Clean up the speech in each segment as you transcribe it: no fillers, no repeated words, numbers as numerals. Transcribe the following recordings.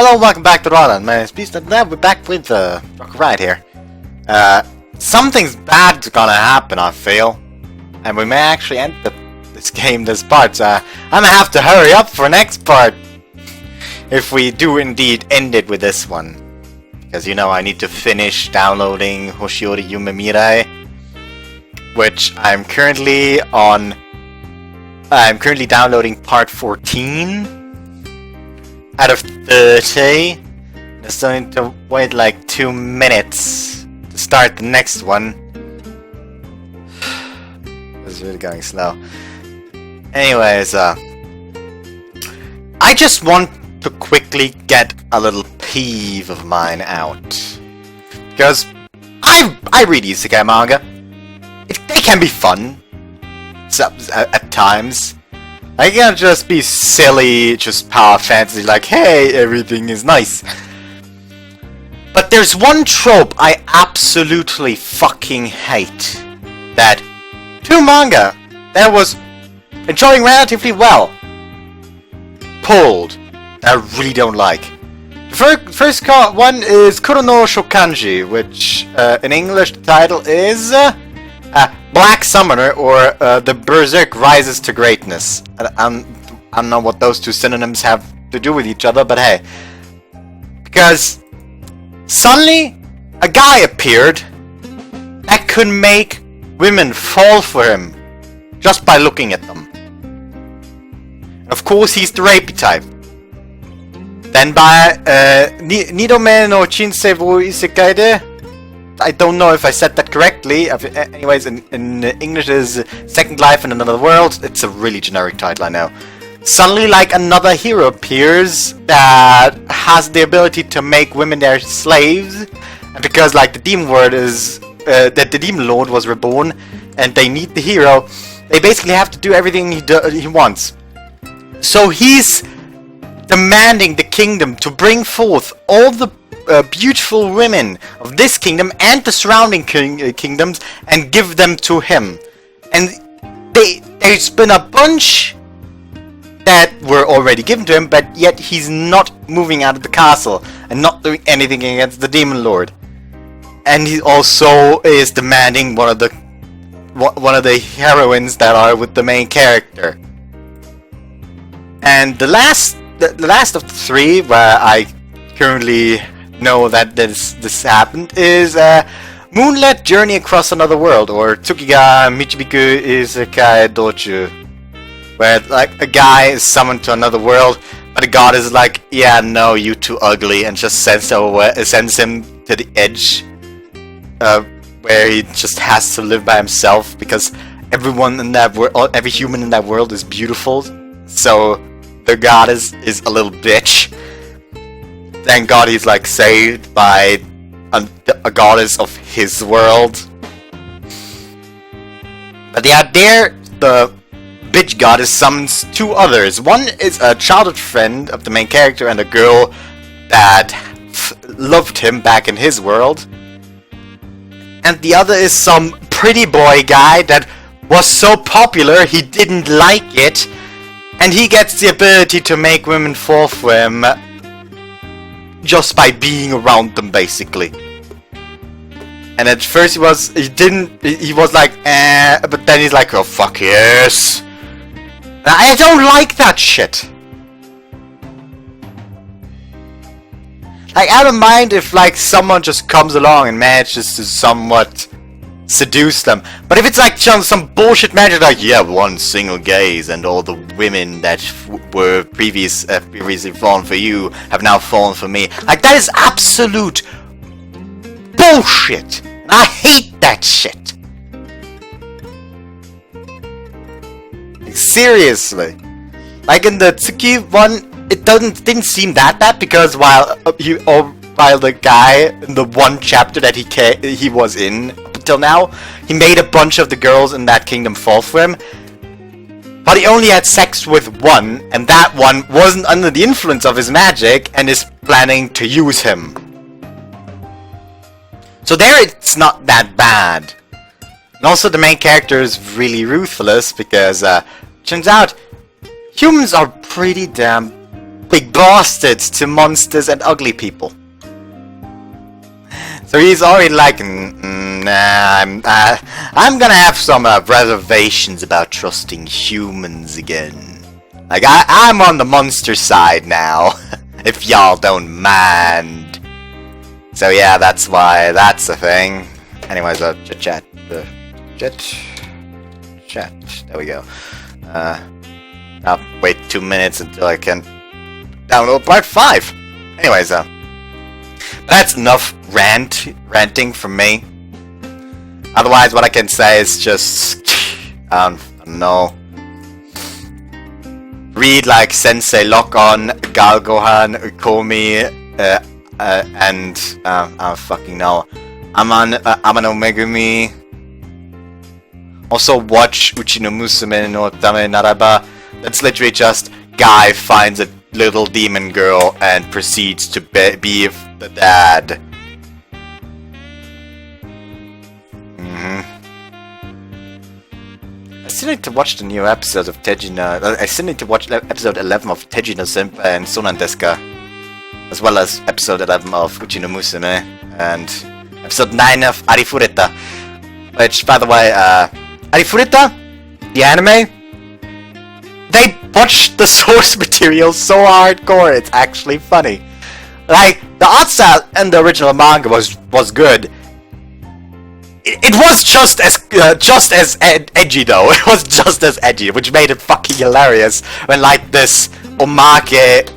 Hello, welcome back to Dracu-Riot. My name is Beast, and now we're back with Dracu-Riot here. Something's bad's gonna happen, I feel. And we may actually end this game, this part, so I'm gonna have to hurry up for next part. If we do indeed end it with this one. Because, you know, I need to finish downloading Hoshiori Yume Mirai. Which I'm currently on... I'm currently downloading part 14. Out of 30. I still need to wait like 2 minutes to start the next one. This is really going slow. Anyways, I just want to quickly get a little peeve of mine out. Because I read isekai manga. They can be fun. At times. I can't just be silly, just power fantasy like, hey, everything is nice. But there's one trope I absolutely fucking hate. That two manga that was enjoying relatively well pulled. I really don't like. The first one is Kuro no Shokanji, which in English the title is Black Summoner, or the Berserk Rises to Greatness. I don't know what those two synonyms have to do with each other, but hey. Because suddenly a guy appeared that could make women fall for him just by looking at them. Of course, he's the rapey type. Then by Nidome no Chinsei wo Isekai de, I don't know if I said that correctly. Anyways, in English is Second Life in Another World. It's a really generic title, I know. Suddenly, like, another hero appears that has the ability to make women their slaves. And because, like, the demon word is that the demon lord was reborn, and they need the hero, they basically have to do everything he wants. So he's demanding the kingdom to bring forth all the beautiful women of this kingdom and the surrounding kingdoms and give them to him. And there's been a bunch that were already given to him, but yet he's not moving out of the castle and not doing anything against the demon lord. And he also is demanding one of the heroines that are with the main character. And the last of the three where I currently know that this happened is Moonlit Journey Across Another World, or Tsukiga Michibiku Isekai Dochu, where like a guy is summoned to another world, but a god is like, yeah, no, you too ugly, and just sends him to the edge, where he just has to live by himself because everyone in that world, every human in that world is beautiful. So the god is a little bitch. Thank God he's like saved by a goddess of his world. But yeah, there the bitch goddess summons two others. One is a childhood friend of the main character and a girl that loved him back in his world. And the other is some pretty boy guy that was so popular he didn't like it. And he gets the ability to make women fall for him just by being around them, basically. And at first he was like, but then he's like, oh fuck yes. I don't like that shit. Like, I don't mind if like someone just comes along and manages to somewhat seduce them, but if it's like some bullshit magic like, yeah, one single gaze and all the women that were previously fallen for you have now fallen for me, like, that is absolute bullshit, and I hate that shit. Like, seriously, like in the Tsuki one, it didn't seem that bad because while the guy in the one chapter that he was in till now, he made a bunch of the girls in that kingdom fall for him, but he only had sex with one, and that one wasn't under the influence of his magic and is planning to use him. So there it's not that bad. And also the main character is really ruthless because turns out humans are pretty damn big bastards to monsters and ugly people. So he's already like, nah, I'm gonna have some reservations about trusting humans again. Like, I'm on the monster side now, if y'all don't mind. So yeah, that's why that's a thing. Anyways, chat. There we go. I'll wait 2 minutes until I can download part 5. Anyways, that's enough ranting from me. Otherwise, what I can say is just, I don't know. Read like Sensei Lock-On, Galgohan, Ukomi, and I don't fucking know. Amano Megumi. Also watch Uchi no Musume no Tame Naraba. That's literally just guy finds a little demon girl and proceeds to be the dad. I still need to watch the new episodes of Tejina. I still need to watch episode 11 of Tejina Senpai and Sonan Deska, as well as episode 11 of Uchi no Musume and episode 9 of Arifureta. Which, by the way, Arifureta, the anime, they botched the source material so hardcore, it's actually funny. Like, the art style and the original manga was good. It was just as edgy though. It was just as edgy, which made it fucking hilarious when like this omake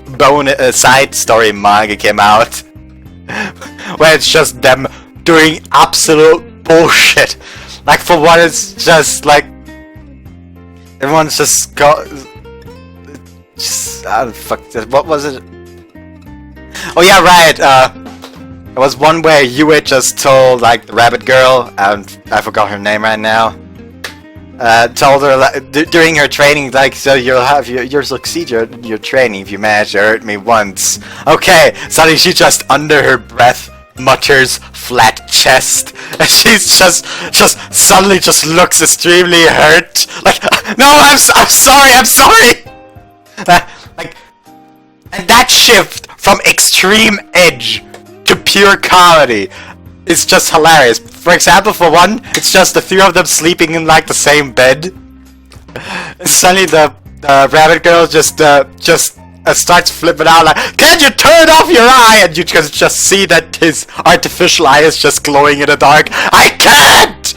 side story manga came out, where it's just them doing absolute bullshit. Like, for one, it's just like everyone's just got what was it? Oh yeah, right. There was one where Yue just told like the rabbit girl, and I forgot her name right now. Told her during her training, like, so you'll succeed your training if you manage to hurt me once. Okay, suddenly she just under her breath mutters flat chest, and she's just suddenly just looks extremely hurt. Like, no, I'm sorry. Like, and that shift from extreme edge to pure comedy is just hilarious. For example, for one, it's just the three of them sleeping in like the same bed. And suddenly the rabbit girl just starts flipping out like, "Can't you turn off your eye?" And you can just see that his artificial eye is just glowing in the dark. I can't!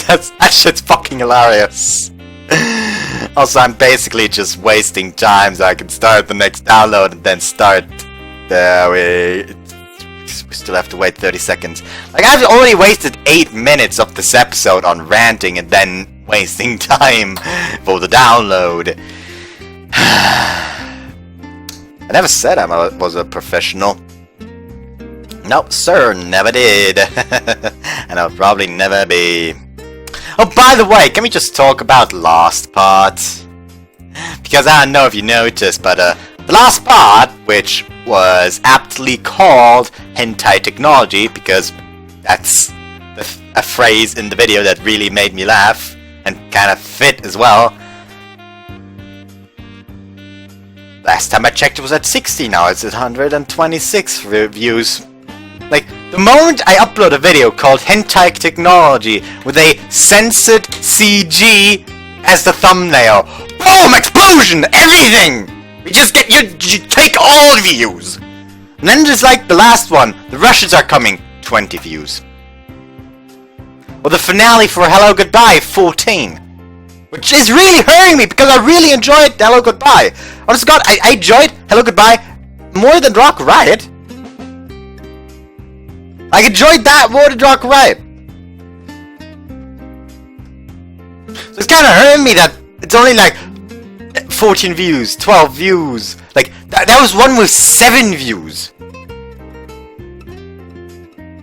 That shit's fucking hilarious. Also, I'm basically just wasting time so I can start the next download and then start. We still have to wait 30 seconds. Like, I've already wasted 8 minutes of this episode on ranting and then wasting time for the download. I never said I was a professional. No, sir, never did. And I'll probably never be. Oh, by the way, can we just talk about the last part? Because I don't know if you noticed, but the last part, which was aptly called hentai technology, because that's a phrase in the video that really made me laugh and kind of fit as well. Last time I checked it was at 60, now it's at 126 views. Like, the moment I upload a video called hentai technology with a censored CG as the thumbnail, boom, explosion, everything! You just get, you take all views! And then there's like the last one, the Russians are coming, 20 views. Or the finale for Hello Goodbye, 14. Which is really hurting me because I really enjoyed Hello Goodbye. Honest to God, I enjoyed Hello Goodbye more than Dracu-Riot. I enjoyed that more than Dracu-Riot. So it's kind of hurting me that it's only like 14 views, 12 views. Like, that was one with 7 views.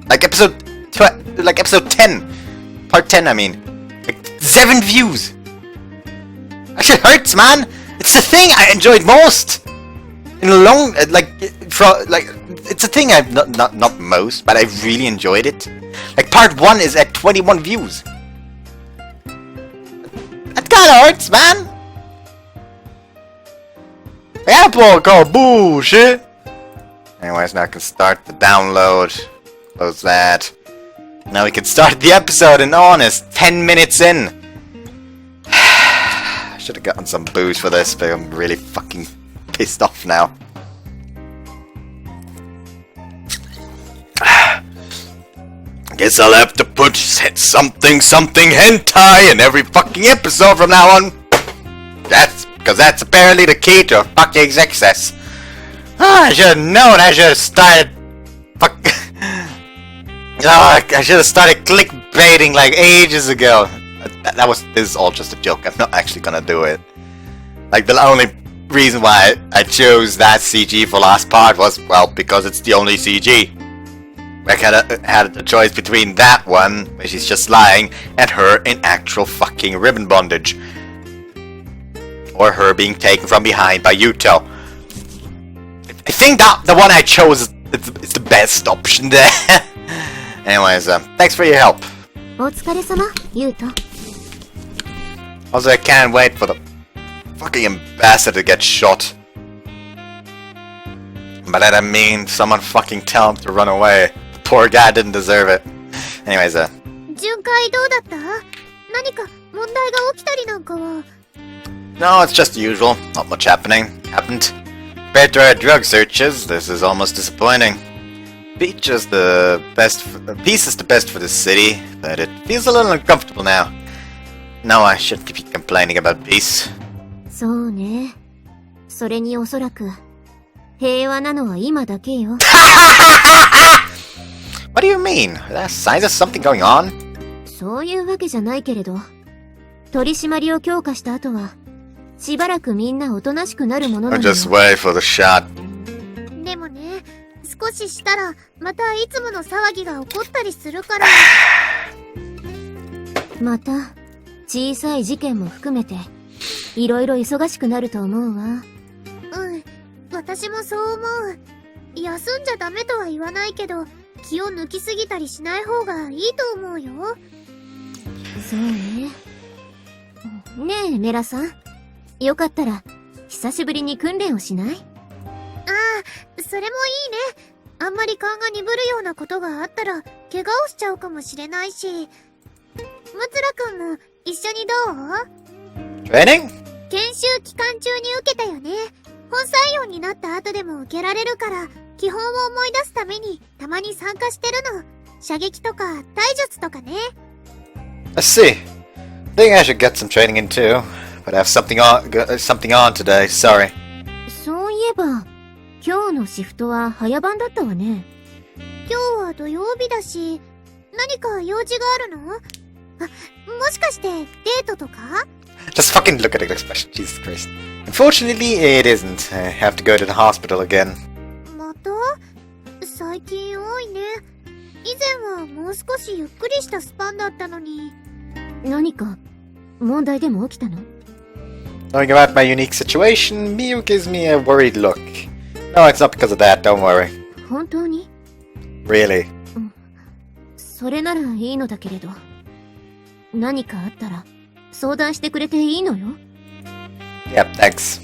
Like episode 10. Part 10, I mean. Like, 7 views. That shit hurts, man. It's the thing I enjoyed most. In a long, it's a thing I've not most, but I really enjoyed it. Like, part 1 is at 21 views. That kinda hurts, man. Apple called bullshit! Anyways, now I can start the download. Close that. Now we can start the episode in honest 10 minutes in. I should have gotten some booze for this, but I'm really fucking pissed off now. Guess I'll have to put something hentai in every fucking episode from now on. Because that's apparently the key to fucking success. I should have known. I should have started. I should have started clickbaiting like ages ago. This is all just a joke. I'm not actually gonna do it. Like, the only reason why I chose that CG for last part was, well, because it's the only CG. I had a choice between that one, where she's just lying, and her in actual fucking ribbon bondage. Or her being taken from behind by Yuto. I think that the one I chose is the best option there. Anyways, thanks for your help. Also, I can't wait for the fucking ambassador to get shot. By that I mean someone fucking tell him to run away. The poor guy didn't deserve it. Anyways, no, it's just the usual. Not much happened. Compared to our drug searches, this is almost disappointing. Peace is the best for the city, but it feels a little uncomfortable now. No, I shouldn't be complaining about peace. What do you mean? Are there signs of something going on? Or just wait for the shot. Training? I see. Think I should get some training in too. But I have something on today, sorry. Just fucking look at the expression, Jesus Christ. Unfortunately, it isn't. I have to go to the hospital again. Knowing about my unique situation, Miu gives me a worried look. No, it's not because of that, don't worry. Really? Yep, thanks.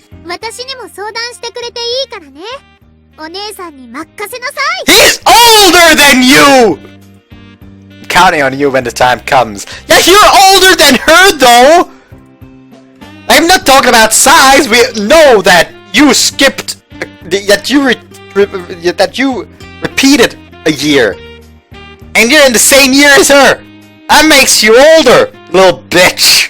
He's older than you! I'm counting on you when the time comes. Yes, you're older than her, though! I'm not talking about size. We know that you skipped, that you repeated a year, and you're in the same year as her. That makes you older, little bitch.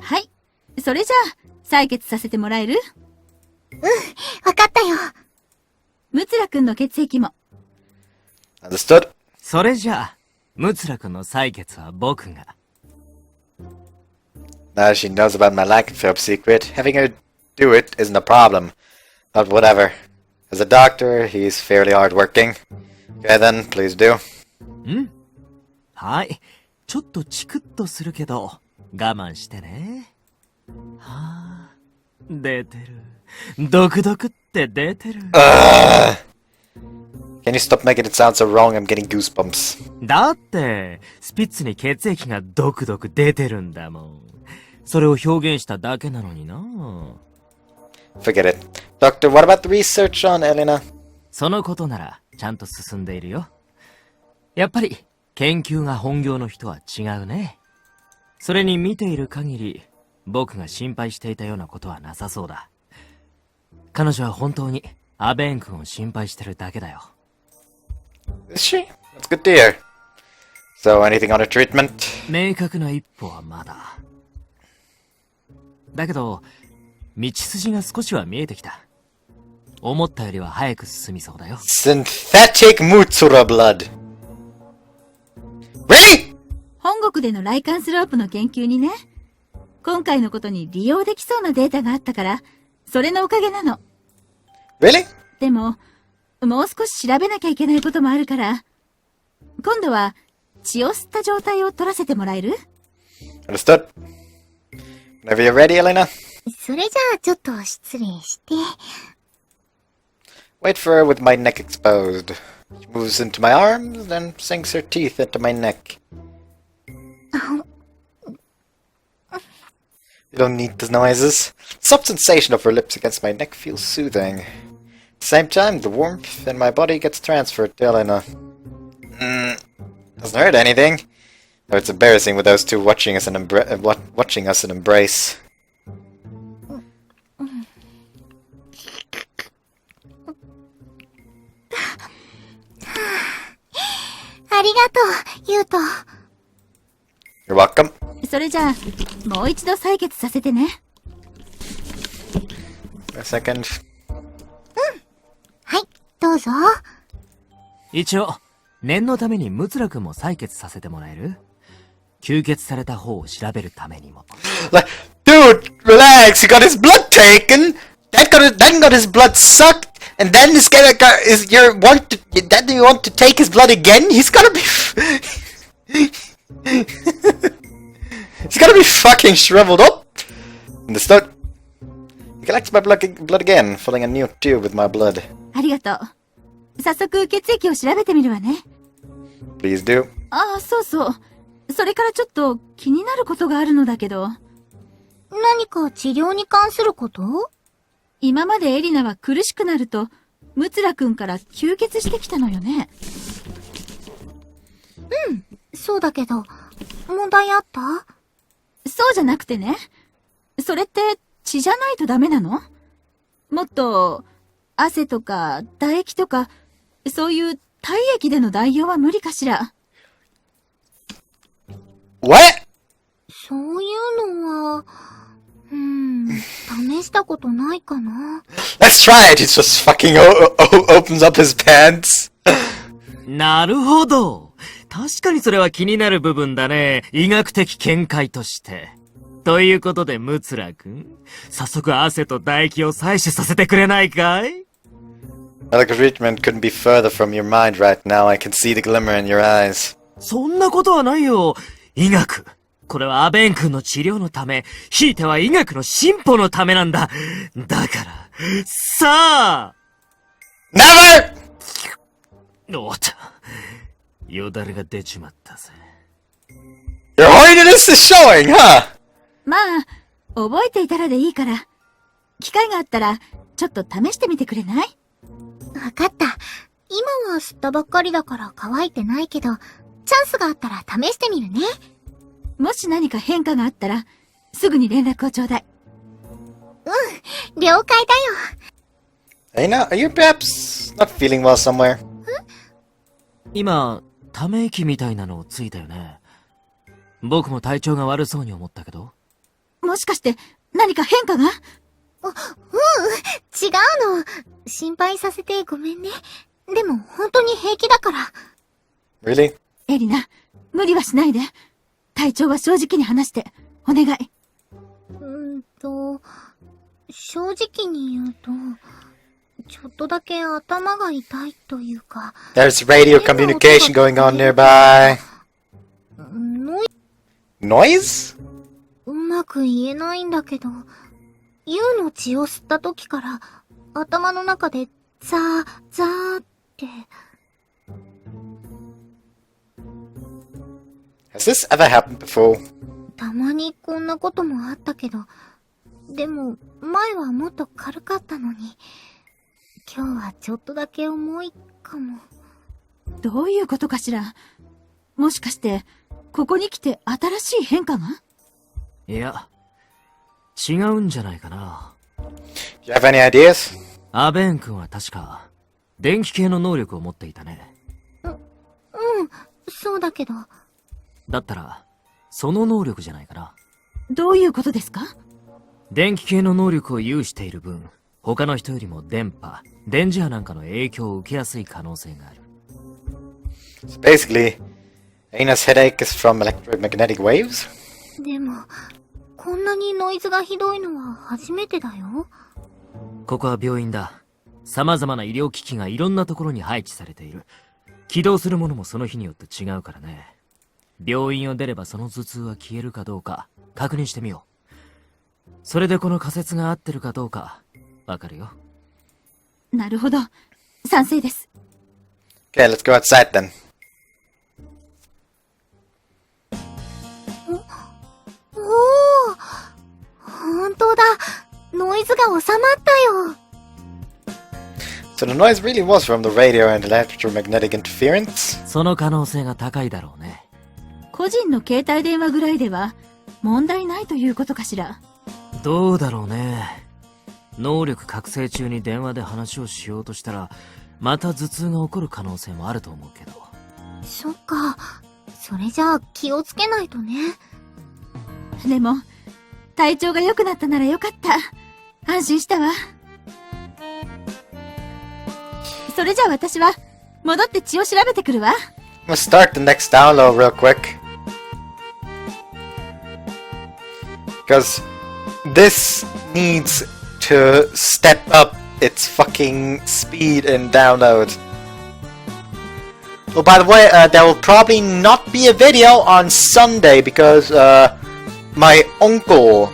Hi, それじゃあ採血させてもらえる？わかったよ。ムツラ君の血液も。Understood. それじゃあ、ムツラ君の採血は僕が。Now she knows about my lycanthrope secret. Having her do it isn't a problem. But whatever. As a doctor, he's fairly hardworking. Okay then, please do. はい。ちょっとチクッとするけど、我慢してね。はあ、出てる。ドクドクって出てる。Can you stop making it sound so wrong? I'm getting goosebumps. だって、スピッツに血液がドクドク出てるんだもん。それを表現しただけなのにな。Forget it. Doctor, what about the research on Elina? そのことなら、ちゃんと進んでいるよ。やっぱり、研究が本業の人は違うね。それに見ている限り、僕が心配していたようなことはなさそうだ。彼女は本当に、アベーン君を心配してるだけだよ。Is she? That's good to hear. So, anything on her treatment? 明確な一歩はまだ。だけど、道筋が少しは見えてきた。思ったよりは早く進みそうだよ。Synthetic Mutsura blood. Really? 本国でのライカンスロープの研究にね。今回のことに利用できそうなデータがあったから、それのおかげなの。Really? でも、もう少し調べなきゃいけないこともあるから、今度は血を吸った状態を取らせてもらえる？ Understood. Whenever you're ready, Elina. それじゃあちょっと失礼して。Wait for her with my neck exposed. She moves into my arms, then sinks her teeth into my neck. You don't need the noises. The soft sensation of her lips against my neck feels soothing. At the same time, the warmth in my body gets transferred to Elina. Doesn't hurt anything. Though it's embarrassing with those two watching us and watching us and embrace. ありがとう、ユウト。You're welcome. それじゃあ、もう一度採血させてね。A second. はい、どうぞ。一応、念のためにムツラ君も採血させてもらえる？吸血された方を調べるためにも。Like, dude, relax. He got his blood taken. Then got his blood sucked, and then this guy is you want to take his blood again? He's gotta be. He's gotta be fucking shriveled up. Understood. He collects my blood again, filling a new tube with my blood. ありがとう。早速血液を調べてみるわね。Please do. ああ、そうそう。それからちょっと気になることがあるのだけど。何か治療に関すること？今までエリナは苦しくなると、ムツラ君から吸血してきたのよね。うん、そうだけど、問題あった？そうじゃなくてね。それって血じゃないとダメなの？もっと、汗とか唾液とか、そういう体液での代用は無理かしら。What? そういうのは、試したことないかな。Let's try it. He just fucking opens up his pants. なるほど。確かにそれは気になる部分だね。医学的見解として。ということで、ムツラ君、早速汗と唾液を採取させてくれないかい？ Medical treatment couldn't be further from your mind right now. I can see the glimmer in your eyes. そんなことはないよ。医学。これはアベン君の治療のため、ひいては医学の進歩のためなんだ。だから、さあ Never! おっと、よだれが出ちまったぜ。Your horniness is showing, huh? まあ、覚えていたらでいいから。機会があったら、ちょっと試してみてくれない？わかった。今は吸ったばっかりだから乾いてないけど、チャンスがあったら試してみるね。もし何か変化があったら、すぐに連絡をちょうだい。うん、了解だよ。Elina, are you perhaps not feeling well somewhere? 今、ため息みたいなのをついたよね。僕も体調が悪そうに思ったけど。もしかして、何か変化が？違うの。心配させてごめんね。でも本当に平気だから。Really? エリナ、無理はしないで。体調は正直に話して、お願い。正直に言うと、ちょっとだけ頭が痛いというか。There's radio communication going on nearby. Noise? うまく言えないんだけど、ユウの血を吸った時から、頭の中でザーザーって。Has this ever happened before? たまにこんなこともあったけど、でも前はもっと軽かったのに、今日はちょっとだけ重いかも。どういうことかしら。もしかして、ここに来て新しい変化が？いや、違うんじゃないかな。Do you have any ideas? アベン君は確か、電気系の能力を持っていたね。そうだけど。だったら、その能力じゃないかな。どういうことですか？電気系の能力を有している分、他の人よりも電波、電磁波なんかの影響を受けやすい可能性がある。So basically, Aina's headache is from electromagnetic waves? でも、こんなにノイズがひどいのは初めてだよ。ここは病院だ。様々な医療機器がいろんなところに配置されている。起動するものもその日によって違うからね。病院を出ればその頭痛は消えるかどうか確認してみよう。それでこの仮説が合ってるかどうかわかるよ。なるほど。賛成です。Okay, let's go outside then. おお、本当だ。ノイズが収まったよ。So the noise really was from the radio and electromagnetic interference? その可能性が高いだろうね。個人の携帯電話ぐらいでは問題ないということかしら。どうだろうね。能力覚醒中に電話で話をしようとしたら、また頭痛が起こる可能性もあると思うけど。そっか。それじゃあ気をつけないとね。でも、体調が良くなったならよかった。安心したわ。それじゃあ私は、戻って血を調べてくるわ。I'm gonna start the next download real quick. Because this needs to step up its fucking speed in download. Oh, by the way, there will probably not be a video on Sunday because my uncle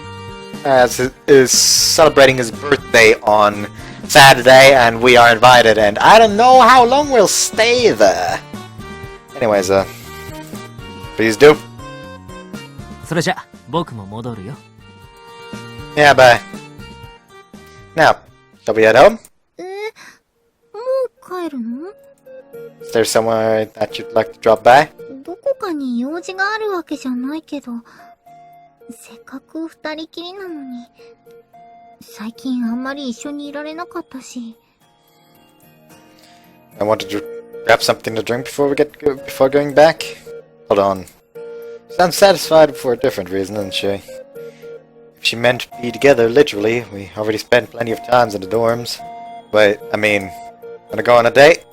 is celebrating his birthday on Saturday and we are invited and I don't know how long we'll stay there. Anyways, please do. それじゃ、僕も戻るよ。Yeah, bye. Now, shall we head home? もう帰るの？ Is there somewhere that you'd like to drop by? どこかに用事があるわけじゃないけど、せっかく二人きりなのに、最近あんまり一緒にいられなかったし。I wanted to grab something to drink before before going back. Hold on. She's unsatisfied for a different reason, isn't she? If she meant to be together, literally, we already spent plenty of times in the dorms. Wait, I mean, wanna go on a date?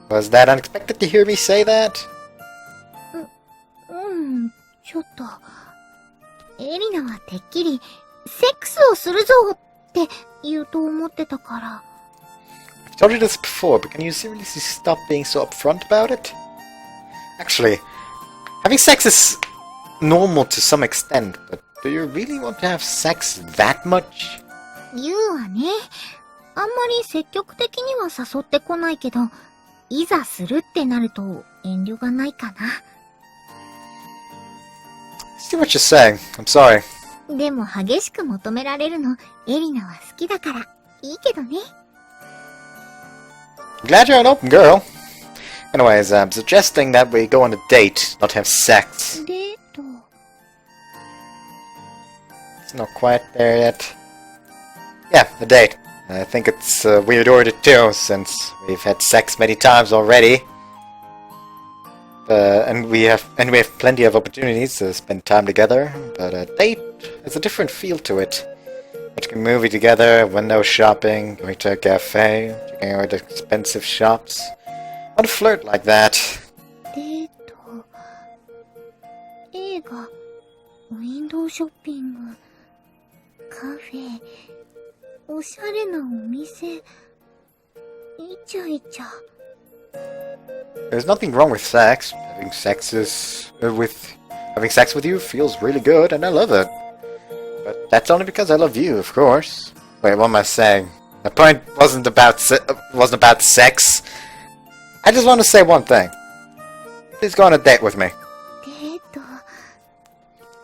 Was that unexpected to hear me say that? ちょっと。エリナはてっきり、セックスをするぞって言うと思ってたから。I've told you this before, but can you seriously stop being so upfront about it? Actually, having sex is normal to some extent, but do you really want to have sex that much? 言うわね。あんまり積極的には誘ってこないけど、いざするってなると遠慮がないかな。See what you're saying. I'm sorry. でも激しく求められるの、エリナは好きだから、いいけどね。Glad you're an open girl. Anyways, I'm suggesting that we go on a date, not have sex. デート。It's not quite there yet. Yeah, a date. I think it's a weird order too, since we've had sex many times already. And we have plenty of opportunities to spend time together, but a date has a different feel to it. Watching a movie together, window shopping, going to a cafe, checking out expensive shops. I want to flirt like that. デート。映画。ウィンドウショッピング。カフェ。おしゃれなお店。イチャイチャ。There's nothing wrong with sex. Having sex with you feels really good, and I love it. But that's only because I love you, of course. Wait, what am I saying? My point wasn't about sex. I just want to say one thing. Please go on a date with me. デート、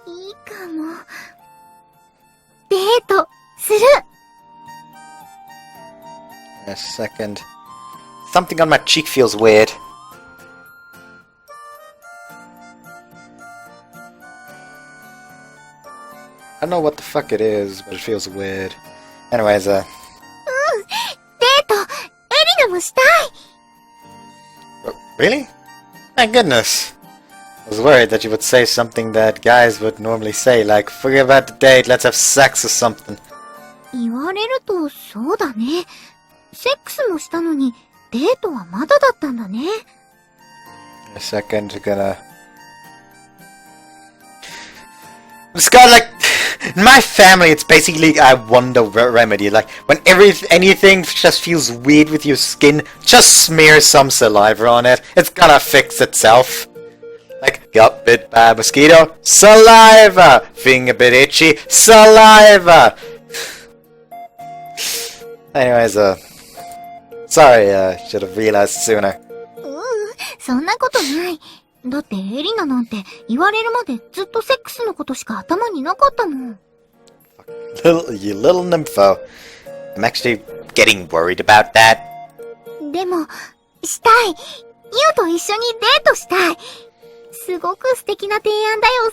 いいかも。デート、する A second. Something on my cheek feels weird. I don't know what the fuck it is, but it feels weird. Anyways, デート、エリナもしたい Really? My goodness. I was worried that you would say something that guys would normally say, like, forget about the date, let's have sex or something. 言われると、そうだね。セックスもしたのに、デートはまだだったんだね。A second, gonna... It's got like... In my family, it's basically a wonder remedy. Like, when anything just feels weird with your skin, just smear some saliva on it. It's gonna fix itself. Like, got bit by a mosquito? Saliva! Feeling a bit itchy? Saliva! Anyways, sorry, should have realized sooner. そんなことない。だってエリナなんて言われるまでずっとセックスのことしか頭になかったもん。You little nympho. I'm actually getting worried about that. でも、したい。ユウと一緒にデートしたい。すごく素敵な提案だよ。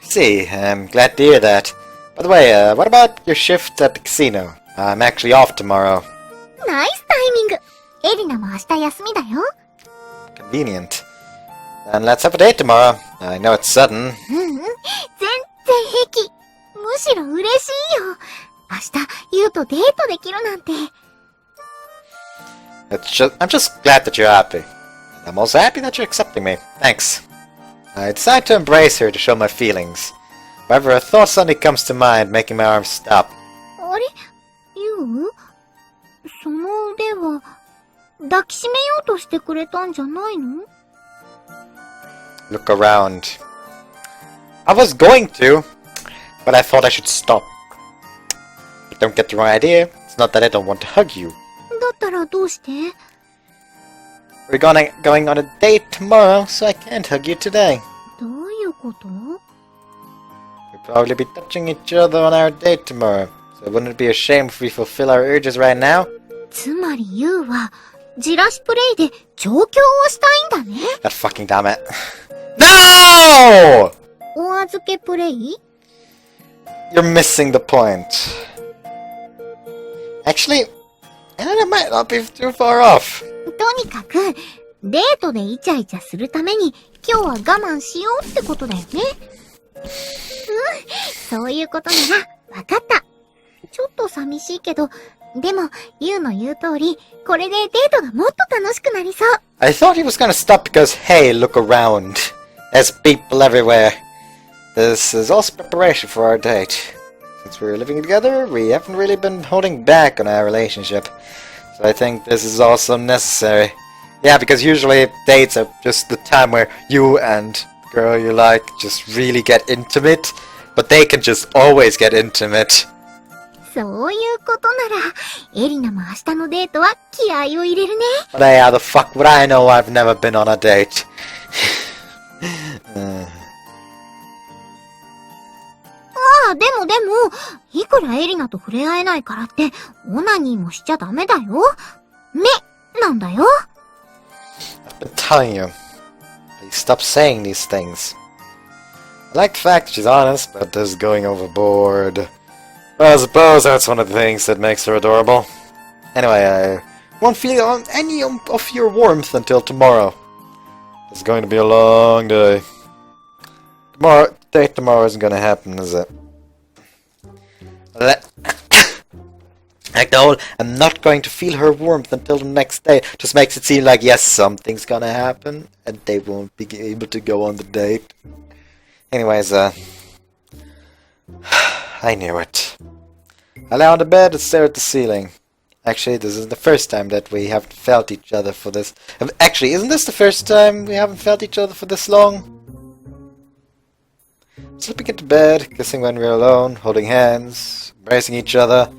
See, I'm glad to hear that. By the way, what about your shift at the casino? I'm actually off tomorrow. ナイスタイミング。エリナも明日休みだよ。Convenient. Then let's have a date tomorrow. I know it's sudden. 全然平気。むしろ嬉しいよ。明日、ユウとデートできるなんて。I'm just glad that you're happy. I'm also happy that you're accepting me. Thanks. I decided to embrace her to show my feelings. However, a thought suddenly comes to mind, making my arms stop. あれユウその腕は、抱きしめようとしてくれたんじゃないの Look around. I was going to, but I thought I should stop. But don't get the wrong idea. It's not that I don't want to hug you. だったらどうして We're going on a date tomorrow, so I can't hug you today. どういうこと We'll probably be touching each other on our date tomorrow. So wouldn't it be a shame if we fulfill our urges right now? つまりユウは、じらしプレイで調教をしたいんだね。God fucking damn it. No! お預けプレイ You're missing the point. Actually, it might not be too far off. とにかく、デートでイチャイチャするために、今日は我慢しようってことだよね。そういうことなら、わかった。ちょっと寂しいけど、でも、ユウの言う通り、これでデートがもっと楽しくなりそう。I thought he was gonna stop because, hey, look around. There's people everywhere. This is also preparation for our date. Since we're living together, we haven't really been holding back on our relationship. So I think this is also necessary. Yeah, because usually dates are just the time where you and the girl you like just really get intimate. But they can just always get intimate. そういうことなら、エリナも明日のデートは気合を入れるね。But hey, how the fuck would I know I've never been on a date? ああ、でも、いくらエリナと触れ合えないからって、オナニーもしちゃダメだよ。目、なんだよ。I've been telling you. Please stop saying these things. I like the fact that she's honest, but this is going overboard. Well, I suppose that's one of the things that makes her adorable. Anyway, I won't feel any of your warmth until tomorrow. It's going to be a long day. Date tomorrow isn't going to happen, is it? Like the whole, I'm not going to feel her warmth until the next day, just makes it seem like, yes, something's gonna happen, and they won't be able to go on the date. Anyways, I knew it. I lay on the bed and stare at the ceiling. Actually, this is the first time that we haven't felt each other for this. Actually, isn't this the first time we haven't felt each other for this long? Slipping into bed, kissing when we're alone, holding hands, embracing each other.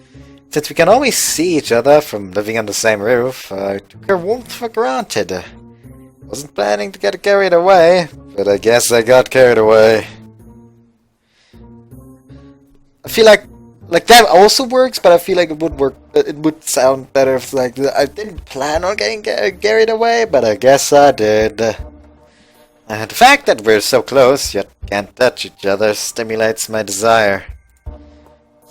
Since we can always see each other from living on the same roof, I took her warmth for granted. Wasn't planning to get carried away, but I guess I got carried away. I feel like that also works, but I feel like it would work. It would sound better if like I didn't plan on getting carried away, but I guess I did. And the fact that we're so close yet can't touch each other stimulates my desire.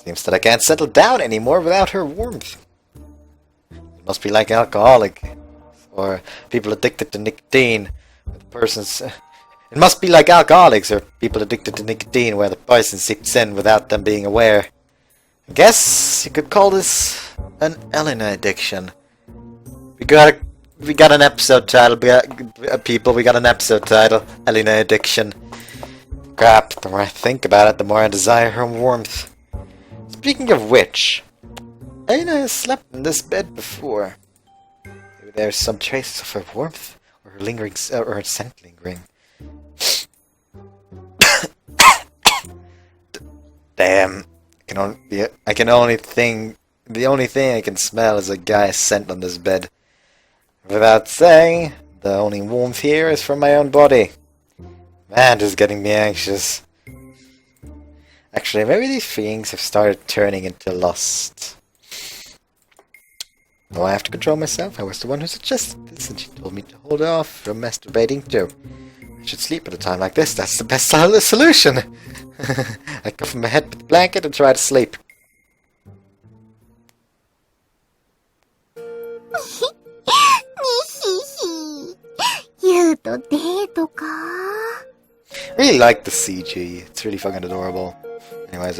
Seems that I can't settle down anymore without her warmth. It must be like alcoholic or people addicted to nicotine. It must be like alcoholics or people addicted to nicotine, where the poison seeps in without them being aware. I guess you could call this an Elina-Addiction. We got an episode title, people. We got an episode title, Elina-Addiction. Crap, the more I think about it, the more I desire her warmth. Speaking of which, Elina has slept in this bed before. Maybe there's some traces of her warmth, or her lingering, or her scent lingering. Damn. The only thing I can smell is a guy's scent on this bed. Without saying, the only warmth here is from my own body. Man, this is getting me anxious. Actually, maybe these feelings have started turning into lust. Though I have to control myself, I was the one who suggested this, and she told me to hold off from masturbating too. I should sleep at a time like this, that's the best solution! I cover my head with a blanket and try to sleep. I really like the CG, it's really fucking adorable. Anyways,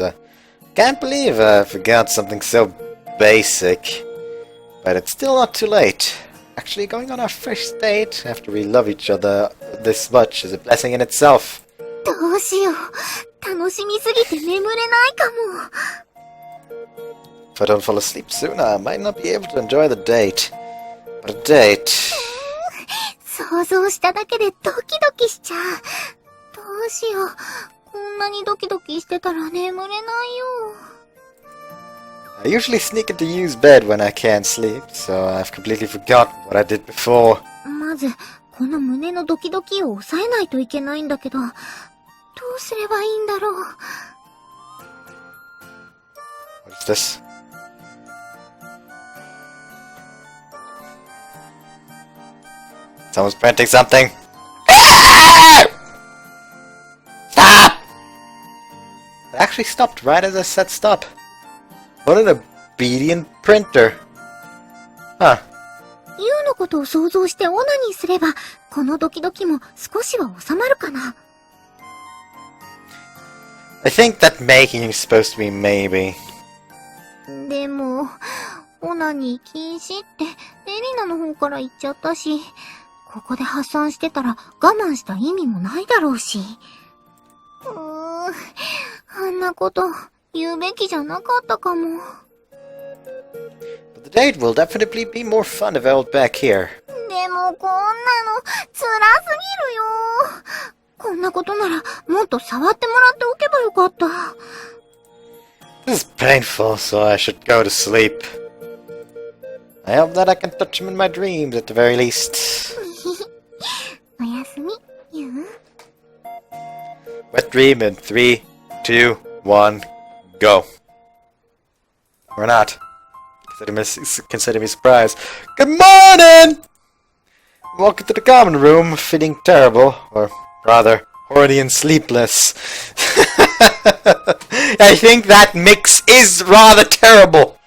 can't believe I forgot something so basic. But it's still not too late. Actually, going on our first date after we love each other this much is a blessing in itself. If I don't fall asleep sooner, I might not be able to enjoy the date. But a date... I usually sneak into Yu's bed when I can't sleep, so I've completely forgotten what I did before. What is this? Someone's printing something. Stop! It actually stopped right as I said stop. What an obedient printer. Huh. I think that making is supposed to be maybe. But the date will definitely be more fun if I hold back here. This is painful, so I should go to sleep. I hope that I can touch him in my dreams at the very least. Wet dream in 3, 2, 1, go. Or not. Consider me surprised. Good morning! Welcome to the common room, feeling terrible, or rather, horny and sleepless. I think that mix is rather terrible.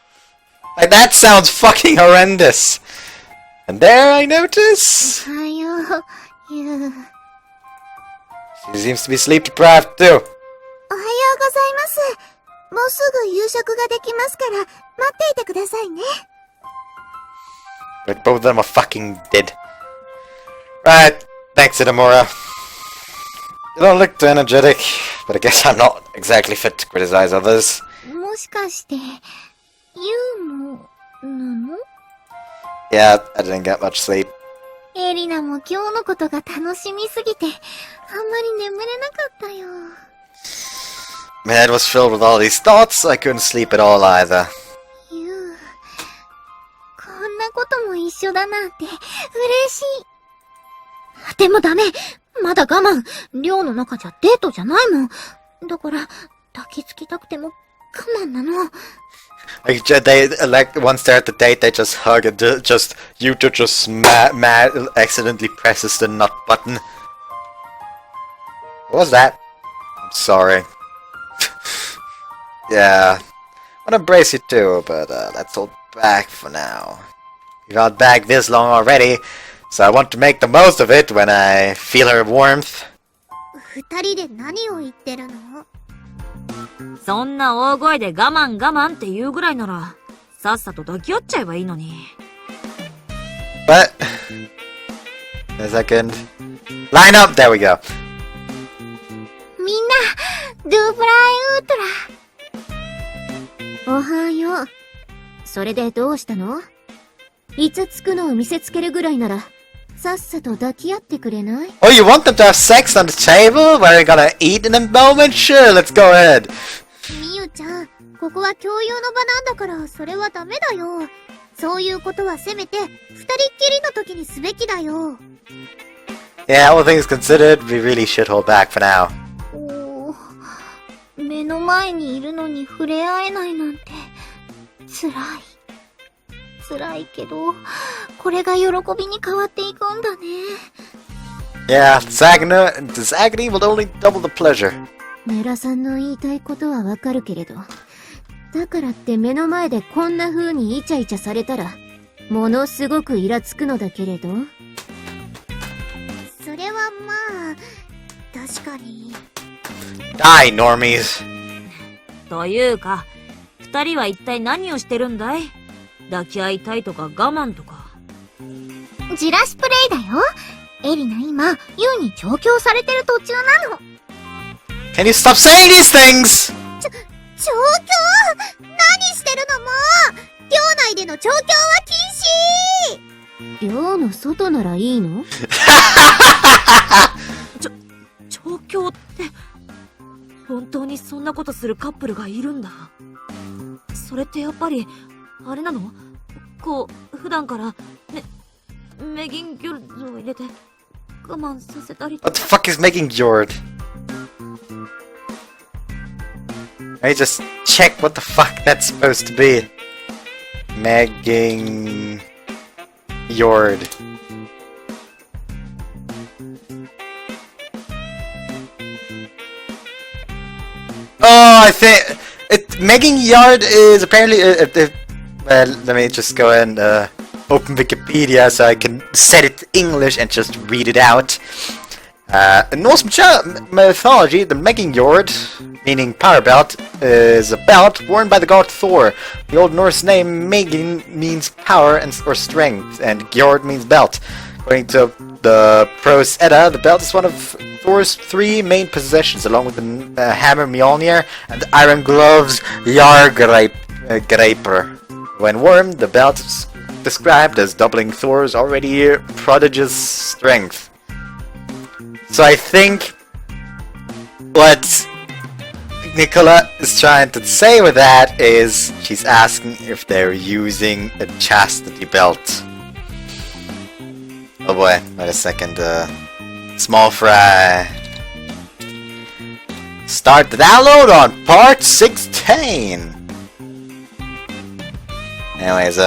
Like, that sounds fucking horrendous. And there I notice... She seems to be sleep deprived too. But both of them are fucking dead. Right, thanks Itamura. You don't look too energetic, but I guess I'm not exactly fit to criticize others. Yeah, I didn't get much sleep. My head was filled with all these thoughts, so I couldn't sleep at all either. でもダメ。まだ我慢。寮の中じゃデートじゃないもん。だから、抱きつきたくても我慢なの。Like, once they're at the date, they just hug and Yuta just accidentally presses the nut button. What was that? I'm sorry. Yeah. I wanna embrace you too, but let's hold back for now. We've held back this long already, so I want to make the most of it when I feel her warmth. 二人で何を言ってるの？そんな大声で我慢我慢って言うぐらいなら、さっさと抱き合っちゃえばいいのに。But... a second. Line up! There we go. みんな、ドゥブライウートラ。おはよう。それでどうしたの？いつつくのを見せつけるぐらいなら、さっさと抱き合ってくれない？ Oh, you want them to have sex on the table? Where they're gonna eat in a moment? Sure, let's go ahead. みゆちゃん、ここは共有の場なんだから、それはダメだよ。そういうことはせめて、二人っきりの時にすべきだよ。Yeah, all things considered, we really should hold back for now. おー、目の前にいるのに触れ合えないなんて、辛い。辛いけど、これが喜びに変わっていくんだね。Yeah, this agony will only double the pleasure. メラさんの言いたいことはわかるけれど、だからって目の前でこんな風にイチャイチャされたら、ものすごくイラつくのだけれど。それはまあ、確かに。Die, normies. というか、二人は一体何をしてるんだい？抱き合いたいとか我慢とか。じらしプレイだよ。エリナ今、ユウに調教されてる途中なの。Can you stop saying these things? 調教？何してるのもう！寮内での調教は禁止！寮の外ならいいの？調教って、本当にそんなことするカップルがいるんだ。それってやっぱり、あれなの？こう、普段から、メギンギョルズを入れて、我慢させたりとか。 What the fuck is making Jord? I just check what the fuck that's supposed to be. Making Jord. Oh, I think making Yard is apparently well, let me just go and open Wikipedia so I can set it to English and just read it out. In Norse mythology, the Megging Jord, meaning power belt, is a belt worn by the god Thor. The Old Norse name Megging means power or strength, and Gjord means belt. According to the Prose Edda, the belt is one of Thor's three main possessions, along with the hammer Mjolnir and the iron gloves Jargreipr. When worn, the belt is described as doubling Thor's already prodigious strength. So I think what Nicola is trying to say with that is she's asking if they're using a chastity belt. Oh boy, wait a second, small fry. Start the download on part 16! Anyways,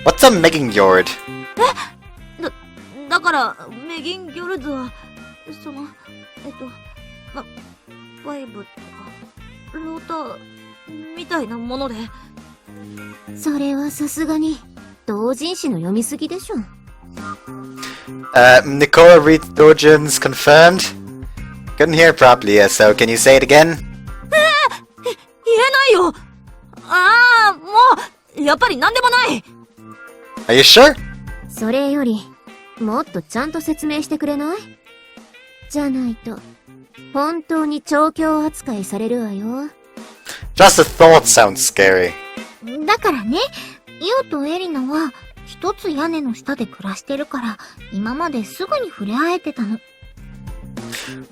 what's a Megging Jord? だから、メギンギョルズは、その、バイブとか、ローター、みたいなもので。それはさすがに、同人誌の読みすぎでしょ。Nicola reads Dojins confirmed? Couldn't hear properly, so can you say it again? 言えないよ。ああ、もう、やっぱりなんでもない。Are you sure? それより、もっとちゃんと説明してくれない？じゃないと、本当に調教扱いされるわよ。Just the thought sounds scary. だからね、イオとエリナは、一つ屋根の下で暮らしてるから、今まですぐに触れ合えてたの。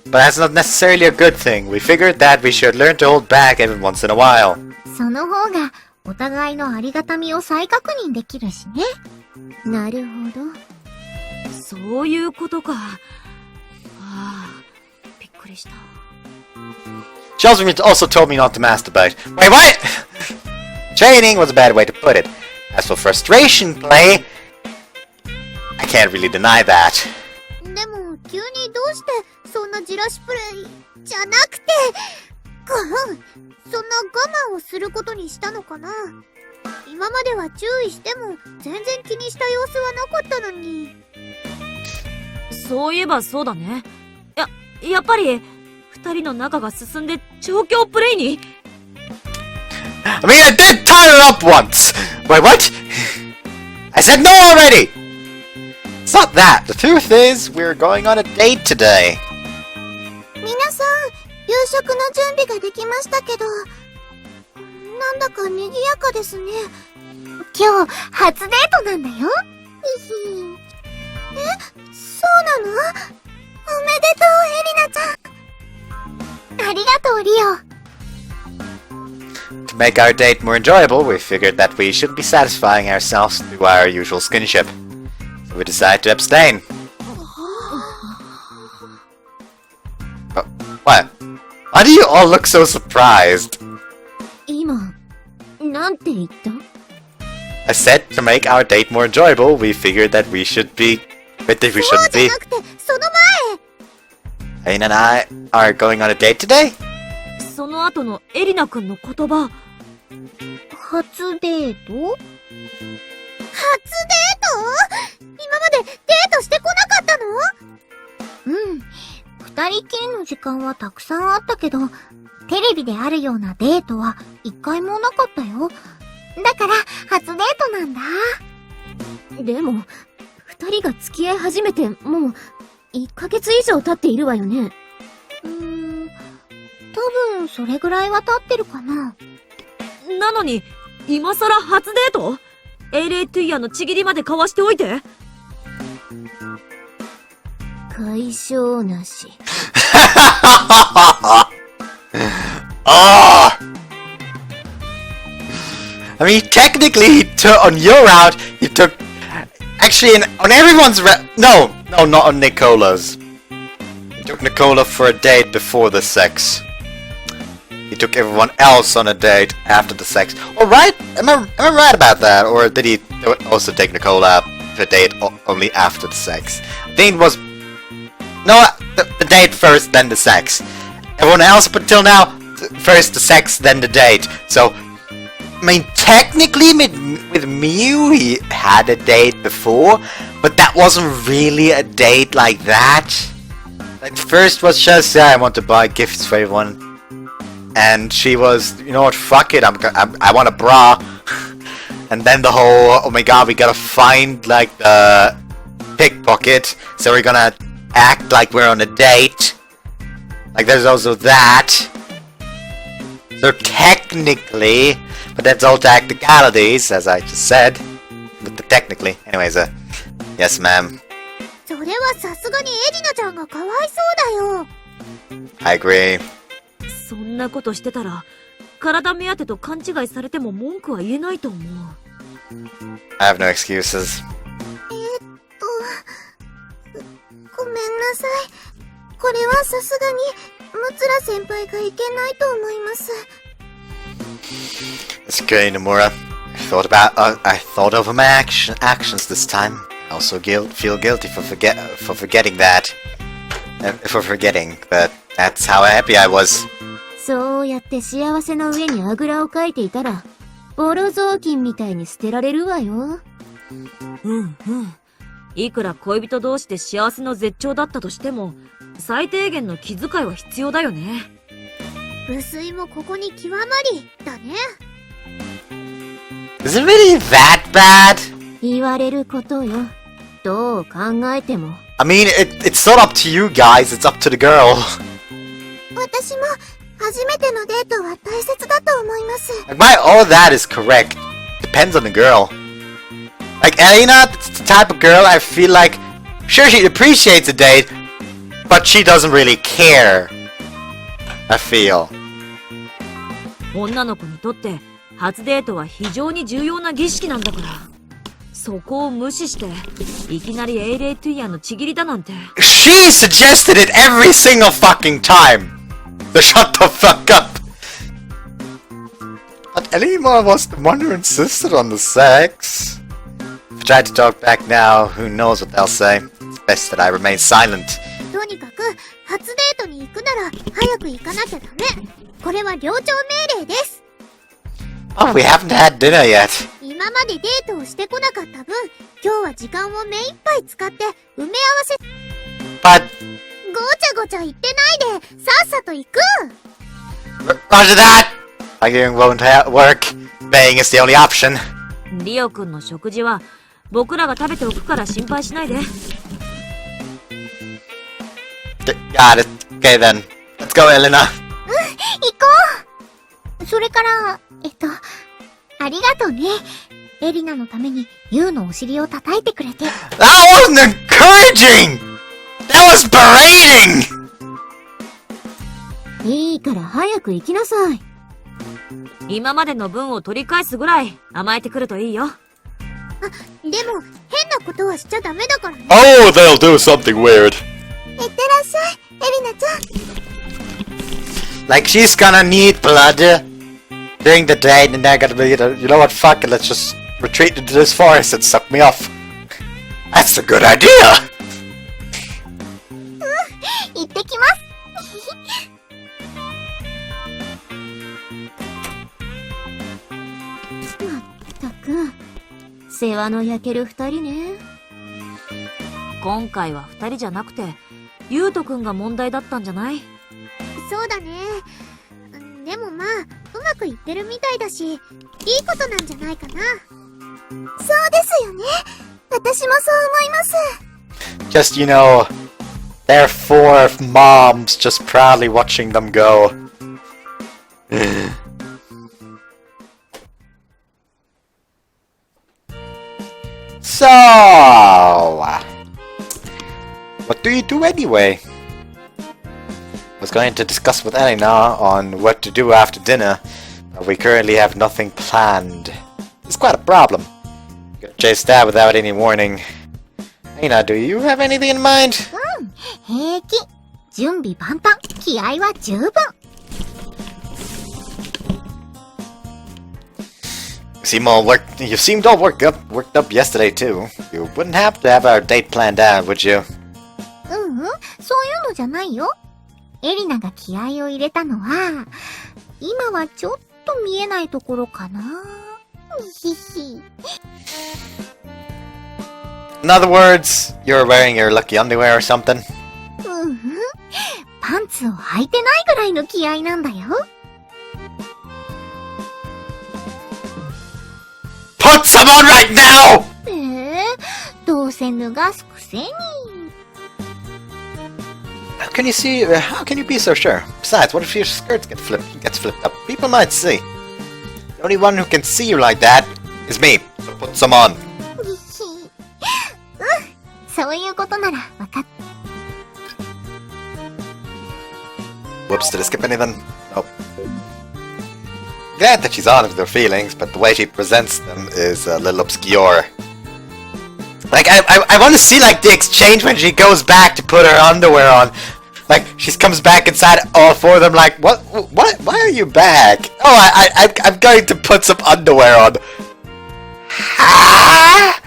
But that's not necessarily a good thing. We figured that we should learn to hold back every once in a while. その方が、お互いのありがたみを再確認できるしね。なるほど。そういうことか。びっくりした。She also told me not to masturbate. Wait, what? Training was a bad way to put it. As for frustration play, I can't really deny that. でも、急にどうしてそんなじらしプレイじゃなくて、そんな我慢をすることにしたのかな。今までは注意しても全然気にした様子はなかったのに。そういえばそうだね。やっぱり、二人の仲が進んで調教プレイに I mean, I did tie her up once! Wait, what? I said no already! It's not that. The truth is, we're going on a date today. 皆さん、夕食の準備ができましたけど、なんだか賑やかですね。今日、初デートなんだよ。そうなの？おめでとう、エリナちゃん。ありがとう、リオ。To make our date more enjoyable, we figured that we shouldn't be satisfying ourselves through our usual skinship. So we decided to abstain. What? Why do you all look so surprised? 今、なんて言った？ I said to make our date more enjoyable, we figured that we should be... But that we そう shouldn't じゃ be... なくて、その前！ Elina and I are going on a date today? その後のエリナくんの言葉。初デート？初デート？今までデートしてこなかったの？二人きりの時間はたくさんあったけど、テレビであるようなデートは一回もなかったよ。だから、初デートなんだ。でも、二人が付き合い始めてもう、1ヶ月以上経っているわよね。多分それぐらいは経ってるかな。なのに、今更初デート？英霊トゥイヤのちぎりまで交わしておいて。解消なし。Oh! I mean, technically, he took on your route. He took actually on everyone's no, not on Nicola's. He took Nicola for a date before the sex. He took everyone else on a date after the sex. All right, am I right about that, or did he also take Nicola to a date only after the sex? I think it was no, the date first, then the sex. Everyone else up until now, first the sex, then the date. So, I mean, technically with Miu, he had a date before, but that wasn't really a date like that. Like, first was just, I want to buy gifts for everyone. And she was, you know what, fuck it, I want a bra. And then the whole, oh my god, we gotta find, like, the pickpocket, so we're gonna act like we're on a date. Like, there's also that. So technically, but that's all technicalities, as I just said. But technically, anyways, yes, ma'am. それはさすがにエリナちゃんがかわいそうだよ。I agree. そんなことしてたら、体目当てと勘違いされても文句は言えないと思う。I have no excuses. ごめんなさい。これはさすがに、ムツラ先輩がいけないと思います。It's okay, Nomura. I thought over my actions this time. I also feel guilty for forgetting that. For forgetting, but that's how happy I was. そうやって幸せの上にあぐらをかいていたら、ボロ雑巾みたいに捨てられるわよ。いくら恋人同士で幸せの絶頂だったとしても、最低限の気遣いは必要だよね。無粋もここに極まり、だね。Is it really that bad? 言われることよ。どう考えても。I mean, it's not up to you guys, it's up to the girl. 私も、初めてのデートは大切だと思います。Like, all that is correct. Depends on the girl. Like, Elina, it's the type of girl I feel like, sure, she appreciates a date, but she doesn't really care. I feel. 女の子にとって、初デートは非常に重要な儀式なんだから。そこを無視して、いきなりエイレイトゥイヤンのちぎりだなんて。She suggested it every single fucking time! So shut the fuck up! But Elina was the one who insisted on the sex. If I try to talk back now, who knows what they'll say. It's best that I remain silent. とにかく、初デートに行くなら、早く行かなきゃダメ。これは寮長命令です。Oh, we haven't had dinner yet. 今までデートをしてこなかった分、今日は時間を目いっぱい使って埋め合わせ。But ごちゃごちゃ言ってないで、さっさと行く。Roger that! Arguing won't work. Baying is the only option. リオくんの食事は、僕らが食べておくから心配しないで。Got it. Okay then. Let's go, Elina. 行こう。それから、ありがとうね。エリナのために、ユウのお尻を叩いてくれて。That wasn't encouraging! That was berating! いいから早く行きなさい。今までの分を取り返すぐらい甘えてくるといいよ。でも、変なことはしちゃダメだからね。Oh, they'll do something weird. いってらっしゃい、エリナちゃん。Like she's gonna need blood during the day, and they're gonna be, you know what, fuck it, let's just retreat into this forest and suck me off. That's a good idea! 行ってきます。まったく、世話の焼ける二人ね。今回は二人じゃなくて、ユウトくんが問題だったんじゃない？そうだね。でもまあ、うまくいってるみたいだし、いいことなんじゃないかな。そうですよね。私もそう思います。Just, you know, they're four moms just proudly watching them go. So, what do you do anyway? I was going to discuss with Elina on what to do after dinner, but we currently have nothing planned. It's quite a problem. Gotta chase that without any warning. Elina, do you have anything in mind? 平気。準備万端。気合は十分。You seemed all worked up yesterday too. You wouldn't have to have our date planned out, would you? そういうのじゃないよ。エリナが気合を入れたのは、今はちょっと見えないところかな。ひひ。In other words, you're wearing your lucky underwear or something? パンツを履いてないぐらいの気合なんだよ。Put some on right now! どうせ脱がすくせに。How can you be so sure? Besides, what if your skirt gets flipped up? People might see. The only one who can see you like that is me. So put some on. そういうことなら分かった。Whoops, did I skip anything? Nope. Glad that she's honest with her feelings, but the way she presents them is a little obscure. Like, I want to see, like, the exchange when she goes back to put her underwear on. Like, she comes back inside all four of them, like, what, why are you back? Oh, I'm going to put some underwear on. Ah!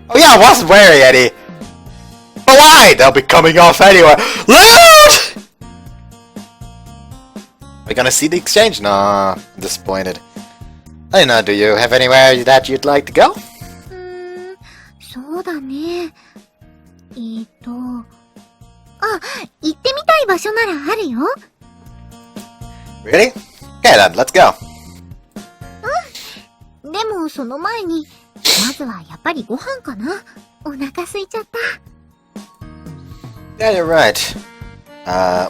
Oh yeah, I wasn't wearing any. But why? They'll be coming off anyway. Loud! Are we gonna see the exchange? Nah, I'm disappointed. I don't know, do you have anywhere that you'd like to go? そうだね。行ってみたい場所ならあるよ。Really? Okay then, let's go. でもその前に、まずはやっぱりご飯かな。お腹空いちゃった。Yeah, you're right.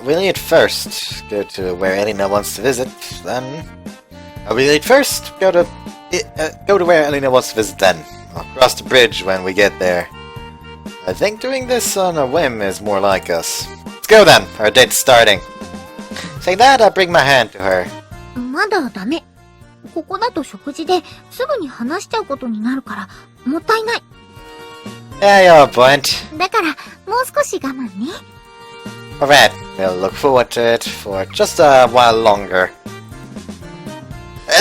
We'll eat first. Go to where Elina wants to visit, then... we'll eat first, go to where Elina wants to visit then. I'll cross the bridge when we get there. I think doing this on a whim is more like us. Let's go then, our date's starting. Saying that, I'll bring my hand to her. まだダメ。ここだと食事ですぐに話しちゃうことになるから、もったいない。Yeah, you have a point. だから、もう少し我慢ね。Alright, we'll look forward to it for just a while longer.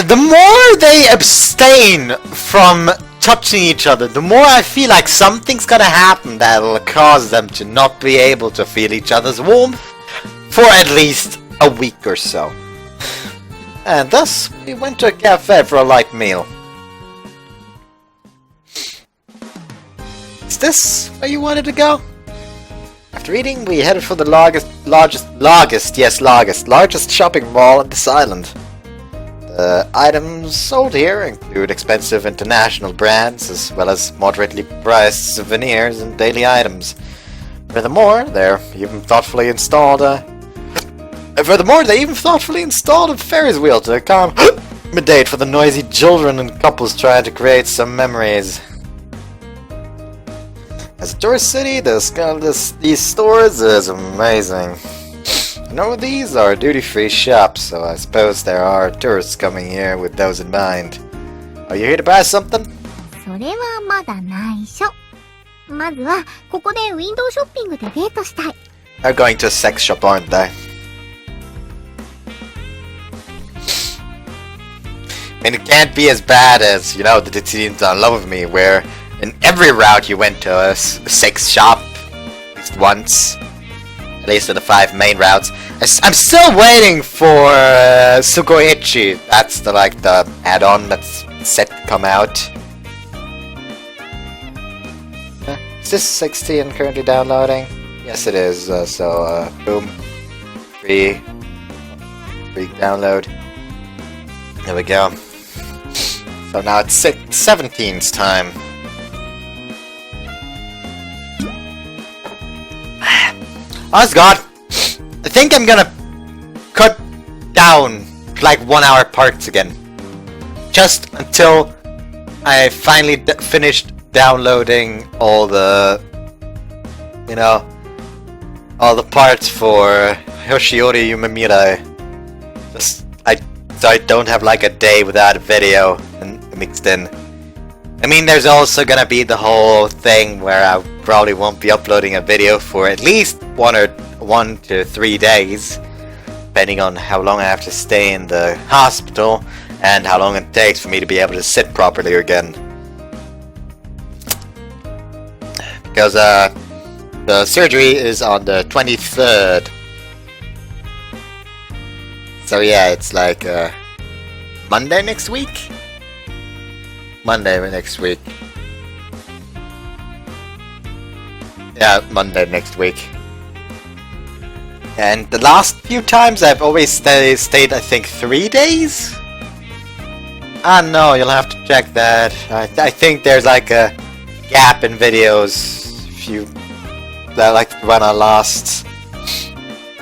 The more they abstain from touching each other, the more I feel like something's gonna happen that'll cause them to not be able to feel each other's warmth for at least a week or so. And thus, we went to a cafe for a light meal. Is this where you wanted to go? After eating, we headed for the largest shopping mall on this island. The items sold here include expensive international brands, as well as moderately priced souvenirs and daily items. Furthermore, they even thoughtfully installed a Ferris wheel to accommodate for the noisy children and couples trying to create some memories. As a tourist city, these stores is amazing. I know these are duty-free shops, so I suppose there are tourists coming here with those in mind. Are you here to buy something? それはまだ内緒。まずは、ここでウィンドウショッピングでデートしたい。They're going to a sex shop, aren't they? I mean, it can't be as bad as, you know, the teens on Love With Me, where in every route you went to a sex shop at least once. At least in the 5 main routes. I'm still waiting for Sugoichi. That's the add-on that's set to come out. Is this 16 currently downloading? Yes, it is. Boom, free download. There we go. So now it's 17's time. Honest God, I think I'm gonna cut down like 1 hour parts again. Just until I finally finished downloading all the, you know, all the parts for Hoshiori Yumemirai. So I don't have like a day without a video mixed in. I mean, there's also gonna be the whole thing where I probably won't be uploading a video for at least 1 to 3 days, depending on how long I have to stay in the hospital and how long it takes for me to be able to sit properly again. Because the surgery is on the 23rd. So yeah, it's like Monday next week? Monday next week. Yeah, Monday next week. And the last few times I've always stayed I think 3 days? Ah no, you'll have to check that. I think there's like a gap in videos like when I last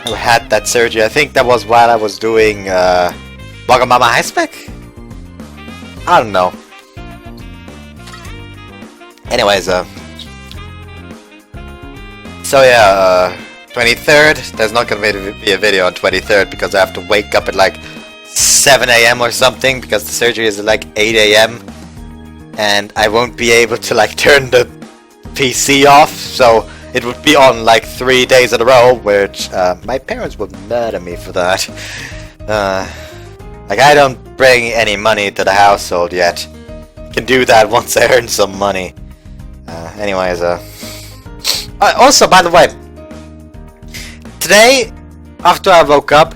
had that surgery. I think that was while I was doing Wagamama High Spec? I don't know. Anyways, so yeah, 23rd, there's not gonna be a video on 23rd because I have to wake up at like 7 AM or something because the surgery is at like 8 AM and I won't be able to like turn the PC off, so it would be on like 3 days in a row, which my parents would murder me for that. Like I don't bring any money to the household yet. Can do that once I earn some money. Anyways, also, by the way, today, after I woke up,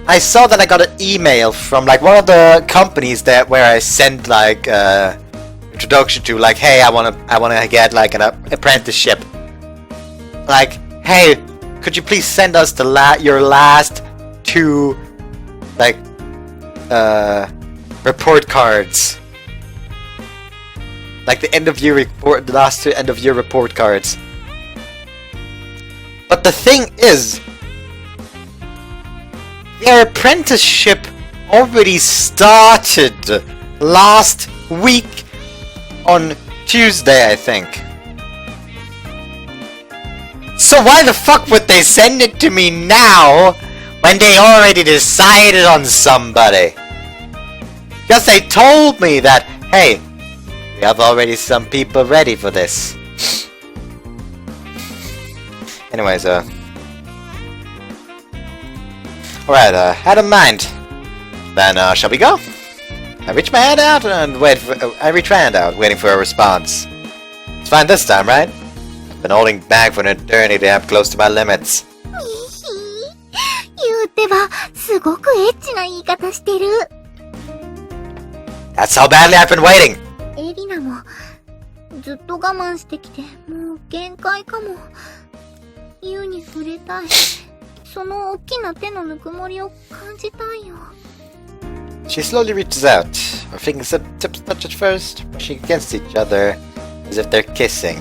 I saw that I got an email from like one of the companies where I sent like introduction to, like, hey, I wanna get like an apprenticeship. Like, hey, could you please send us your last 2 like report cards? Like the last 2 end of year report cards. But the thing is, their apprenticeship already started last week on Tuesday, I think. So why the fuck would they send it to me now when they already decided on somebody? Because they told me that, hey, we have already some people ready for this. Anyways, alright, out of mind. Then, shall we go? I reach my hand out and wait for. I reach my hand out, waiting for a response. It's fine this time, right? I've been holding back for an eternity. I'm close to my limits. 言うては、すごくエッチな言い方してる。 That's how badly I've been waiting. エリナも、ずっと我慢してきて、もう限界かも。ユウに触れたい。その大きな手のぬくもりを感じたいよ。 She slowly reaches out. Her fingertips touch at first, brushing against each other, as if they're kissing.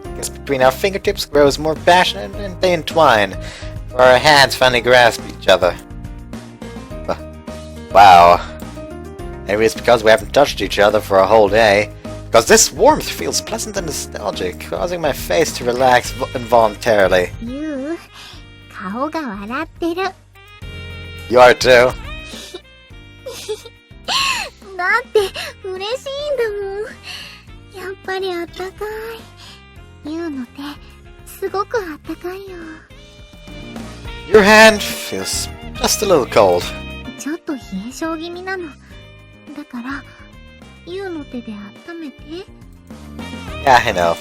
I guess between our fingertips grows more passion and they entwine, for our hands finally grasp each other. Wow. Maybe it's because we haven't touched each other for a whole day. Because this warmth feels pleasant and nostalgic, causing my face to relax involuntarily. ユウ、顔が笑ってる。You are too. だって嬉しいんだもん。やっぱりあったかい。ユウの手、すごくあったかいよ。 Your hand feels just a little cold. ちょっと冷え性気味なの。だから、ユウの手で温めて。 Yeah, I know.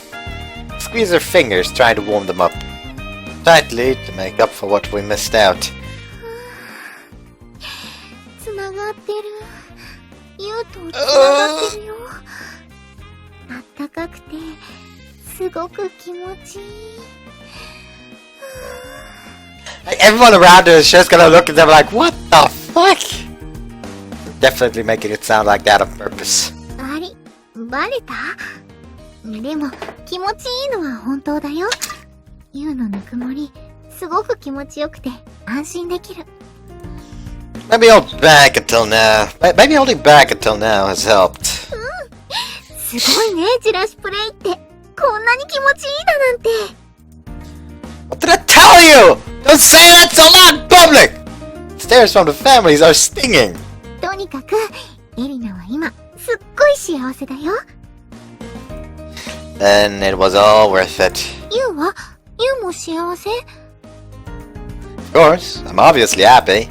Squeeze her fingers, trying to warm them up. Tightly to make up for what we missed out. つながってる。ユウとつながってるよ。あったかくて、すごく気持ちいい。 Like, everyone around her is just gonna look at them like, what the fuck? Definitely making it sound like that on purpose. あり、バレた？でも、気持ちいいのは本当だよ。ユウのぬくもり、すごく気持ちよくて、安心できる。 Maybe holding back until now has helped. すごいね、ジラシプレイって。こんなに気持ちいいだなんて。 What did I tell you? Don't say that so loud in public! Stares from the families are stinging. とにかく、エリナは今、すっごい幸せだよ。 Then it was all worth it. ユウは？ユウも幸せ？ Of course, I'm obviously happy.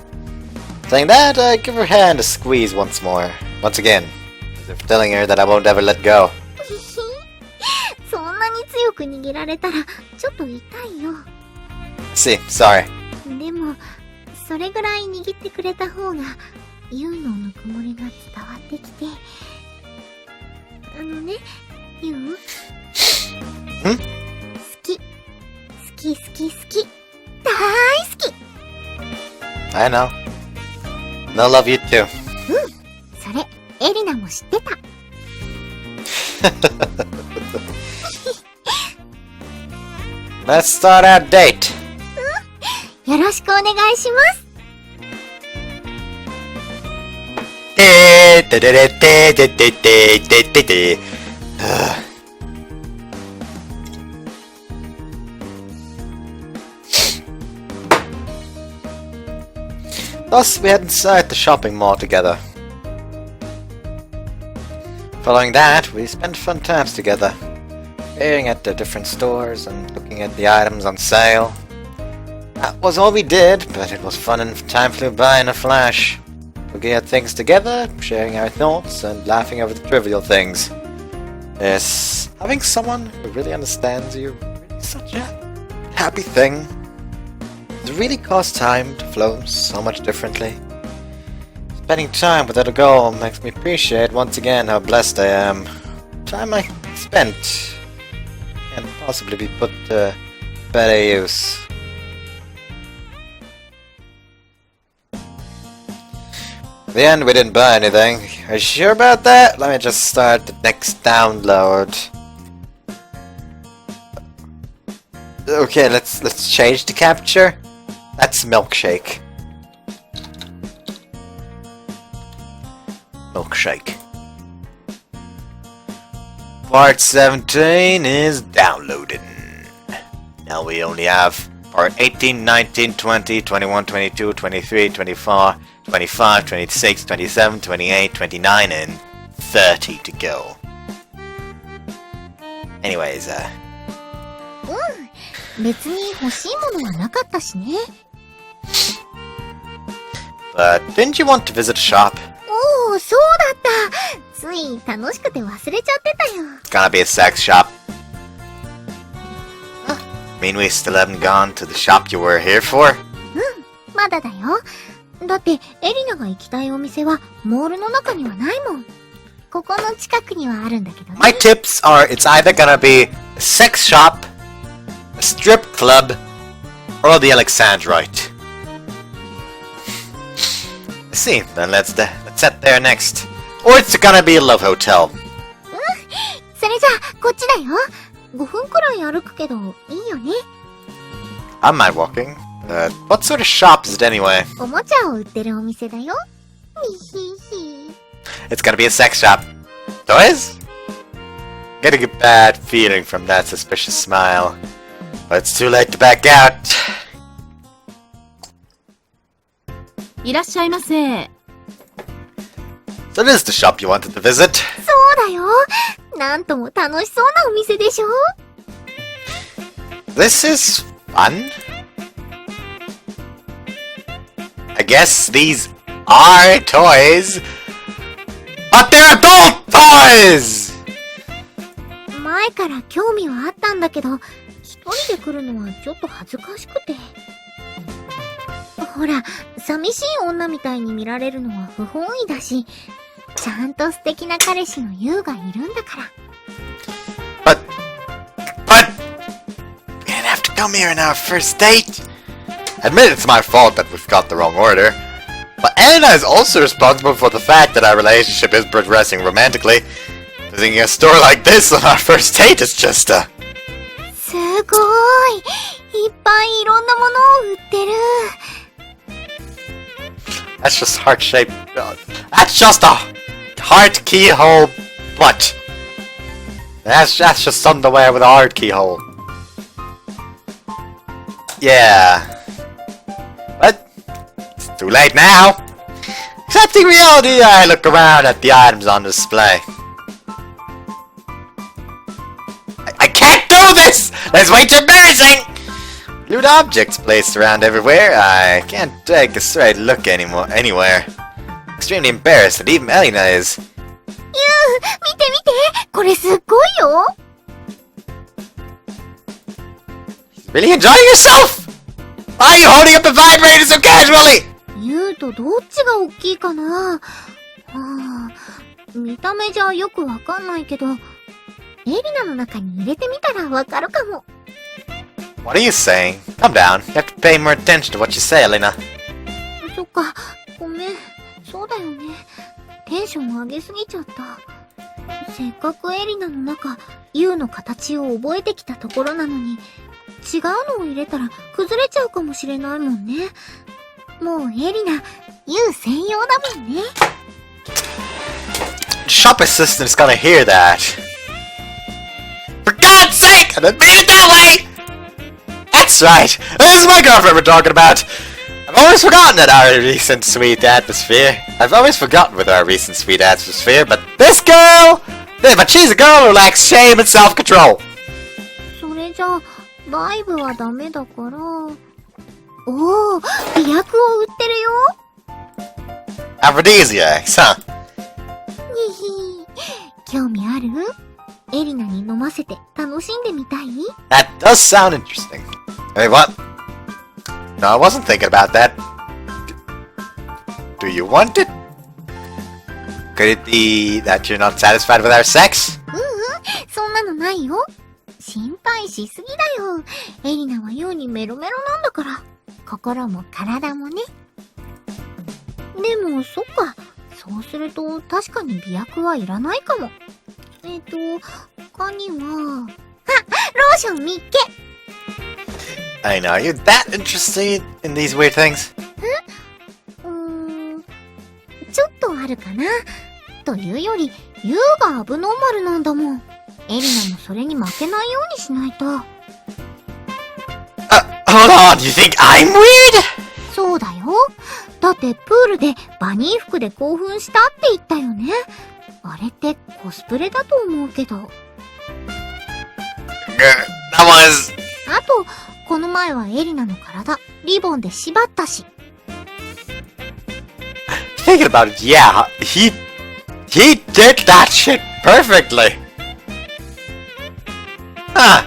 Saying that, I give her hand a squeeze once again, as if telling her that I won't ever let go. そんなに強く握られたら、ちょっと痛いよ。 See, sorry. でも、それぐらい握ってくれた方が、ユウのぬくもりが伝わってきて。あのね、ユウ？好き。好き好き好き。大好き。 I know. No, love you too. それ、エリナも知ってた。Let's start our date. よろしくお願いします。Thus, we head inside the shopping mall together. Following that, we spent fun times together, staring at the different stores and looking at the items on sale. That was all we did, but it was fun and time flew by in a flash. Looking at things together, sharing our thoughts, and laughing over the trivial things. Yes, having someone who really understands you really such a happy thing. It really caused time to flow so much differently. Spending time without a goal makes me appreciate once again how blessed I am. Time I spent can possibly be put to better use. In the end, we didn't buy anything. Are you sure about that? Let me just start the next download. Okay, let's change the capture. That's milkshake. Milkshake. Part 17 is downloaded. Now we only have part 18, 19, 20, 21, 22, 23, 24, 25, 26, 27, 28, 29, and 30 to go. Anyways, 別に欲しいものはなかったしね。But didn't you want to visit a shop? おお、そうだった。つい楽しくて忘れちゃってたよ。 It's gonna be a sex shop. Mean we still haven't gone to the shop you were here for? まだだよ。だって、エリナが行きたいお店は、モールの中にはないもん。ここの近くにはあるんだけどね。My tips are it's either gonna be a sex shop, a strip club, or the Elina-Addiction. I see, then let's head there next. Or it's gonna be a love hotel. それじゃあ、こっちだよ。5分くらい歩くけど、いいよね。I mind walking. What sort of shop is it anyway? おもちゃを売ってるお店だよ。みひひ。It's gonna be a sex shop. Toys? Getting a bad feeling from that suspicious smile. But it's too late to back out. いらっしゃいませ。So this is the shop you wanted to visit. そうだよ。なんとも楽しそうなお店でしょ。 This is fun. I guess these are toys. But they're adult toys! 前から興味はあったんだけど、一人で来るのはちょっと恥ずかしくて。ほら、寂しい女みたいに見られるのは不本意だし、ちゃんと素敵な彼氏のユウがいるんだから。But, we didn't have to come here on our first date. Admit it's my fault that we've got the wrong order. But Elina is also responsible for the fact that our relationship is progressing romantically. Visiting a store like this on our first date is justすごーい。いっぱいいろんなものを売ってる。That's just heart-shaped... that's just a heart keyhole butt. That's just underwear with a heart keyhole. Yeah. But it's too late now. Accepting reality, I look around at the items on display. I can't do this! That's way too embarrassing! Lewd objects placed around everywhere. I can't take a straight look anywhere. Extremely embarrassed that even Elina is. ユウ、見て見て。これすっごいよ。Really enjoying yourself? Why are you holding up the vibrator so casually? ユウとどっちが大きいかな。見た目じゃよくわかんないけど、エリナの中に入れてみたらわかるかも。What are you saying? Calm down. You have to pay more attention to what you say, Elina. そっか、ごめん。そうだよね。テンション上げすぎちゃった。せっかくエリナの中、ユウの形を覚えてきたところなのに、違うのを入れたら崩れちゃうかもしれないもんね。もうエリナ、ユウ専用だもんね。Shop assistant is gonna hear that. For God's sake! I didn't mean it that way! That's right! This is my girlfriend we're talking about! I've always forgotten with our recent sweet atmosphere, but this girl! But she's a girl who lacks shame and self-control! それじゃあ、バイブはダメだから。おー、美薬を売ってるよ。Aphrodisiacs, huh? にひー、興味ある？エリナに飲ませて楽しんでみたい？ That does sound interesting. Hey, what? No, I wasn't thinking about that. Do you want it? Could it be that you're not satisfied with our sex? そんなのないよ。心配しすぎだよ。エリナはユウにメロメロなんだから。心も体もね。でも、そっか。そうすると、確かに美薬はいらないかも。他には、ローション見っけ。I know, are you that interested in these weird things? ちょっとあるかな。というより、ユウがアブノーマルなんだもん。エリナもそれに負けないようにしないと。Hold on, you think I'm weird? そうだよ。だってプールでバニー服で興奮したって言ったよね。あれってコスプレだと思うけど。That was あと、この前はエリナの体、リボンで縛ったし。Thinking about it, yeah, he did that shit perfectly. Huh.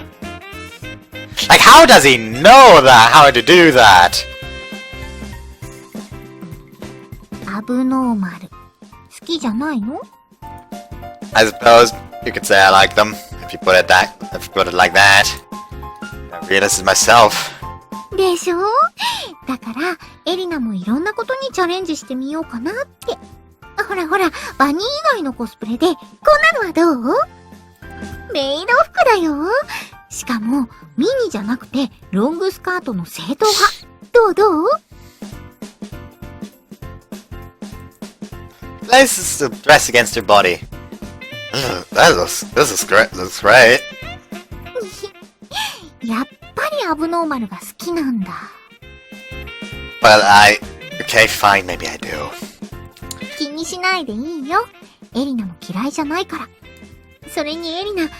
Like, how does he know that, how to do that? アブノーマル。好きじゃないの？ I suppose you could say I like them, if you put it like that. I realize it myself. でしょ？だから、エリナもいろんなことにチャレンジしてみようかなって。ほらほら、バニー以外のコスプレで、こんなのはどう？メイド服だよ。しかも、ミニじゃなくて、ロングスカートの正統派。どう？ Places to dress against your body. This is great. Looks great. やっぱりアブノーマルが好きなんだ。Well, okay, fine, maybe I do. 気にしないでいいよ。エリナも嫌いじゃないから。それにエリナ、ユウ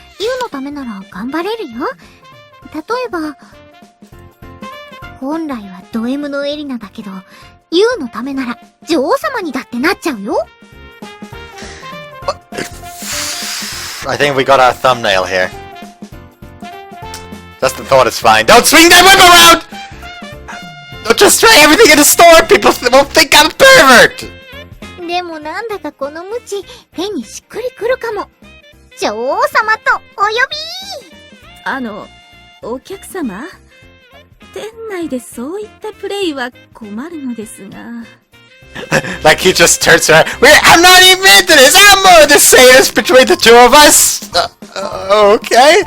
のためなら頑張れるよ。例えば、本来はド M のエリナだけど、ユウのためなら女王様にだってなっちゃうよ。I think we got our thumbnail here. Just the thought is fine. Don't swing that whip around! Don't just try everything in the store! People will think I'm a pervert! でもなんだかこのムチ、手にしっくりくるかも。女王様とお呼び！お客様？店内でそういったプレイは困るのですが。Like he just turns around. I'm not even into this! I'm more to say this between the two of us! Okay.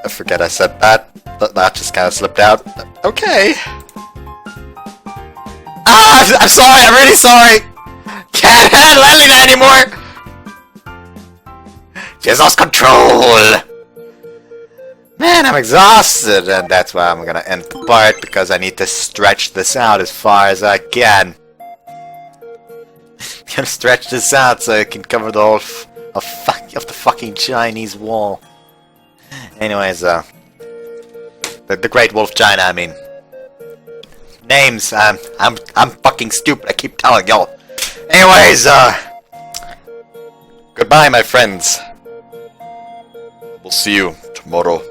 I forget I said that. That just kind of slipped out. Okay. I'm sorry! I'm really sorry! Can't handle Elina anymore! She has lost control! Man, I'm exhausted, and that's why I'm gonna end the part, because I need to stretch this out as far as I can. Gonna stretch this out so I can cover the whole of the fucking Chinese wall. Anyways, the Great Wolf China, I mean. Names, I'm fucking stupid, I keep telling y'all. Anyways, goodbye, my friends. We'll see you tomorrow.